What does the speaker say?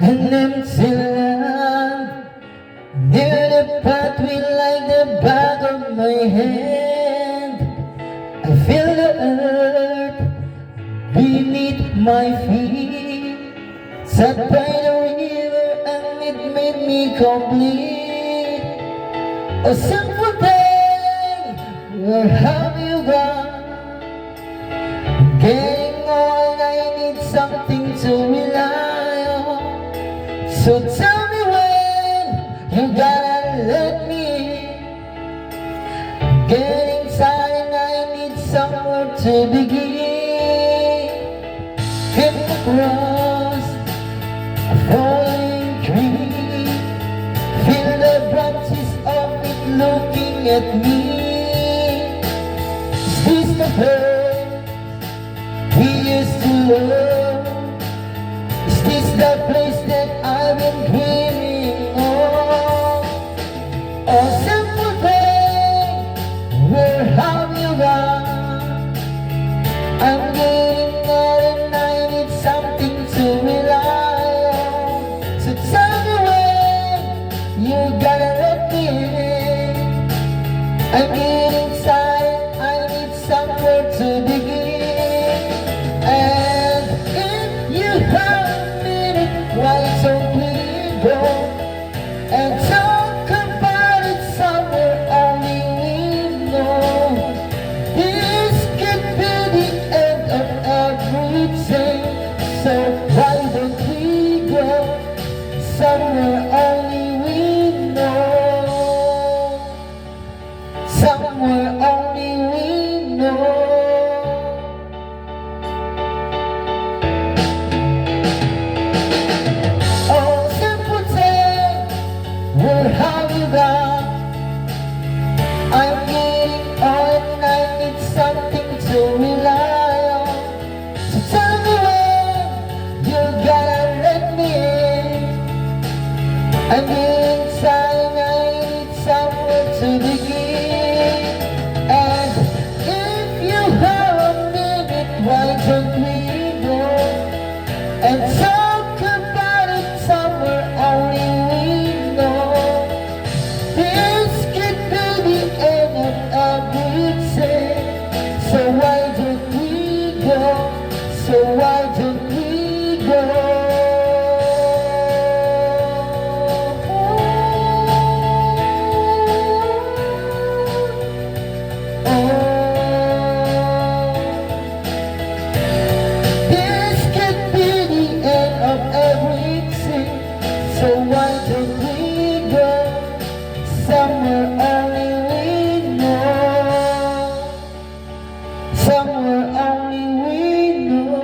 An empty land near the pathway like the back of my hand. I feel the earth beneath my feet, sat by the river and it made me complete. A simple day, where have you gone? Getting old, I need something to rely on. So tell me when you gotta let me in. Getting tired, I need somewhere to begin. Creep across a falling tree, feel the branches of it looking at me. Is this the place we used to love? Is this the place that I've been dreaming of? Oh, simple day, where have you gone? I'm getting old and I need something to rely on. So tell me when you gotta let me in. I'm getting tired, I need somewhere to begin. And if you have a minute, why don't we go and talk about it somewhere only we know? This could be the end of everything, so why don't we go somewhere only we know? Somewhere only we know. Oh, simple day, where have you gone? I'm getting old and I need something to rely on. So tell me when you gotta let me in. I'm getting tired, I need somewhere to begin. And if you have a minute, why don't we go and talk about it somewhere only we know? This could be the end of everything, so why don't we go? So why don't we go? This could be the end of everything, so why don't we go somewhere only we know? Somewhere only we know.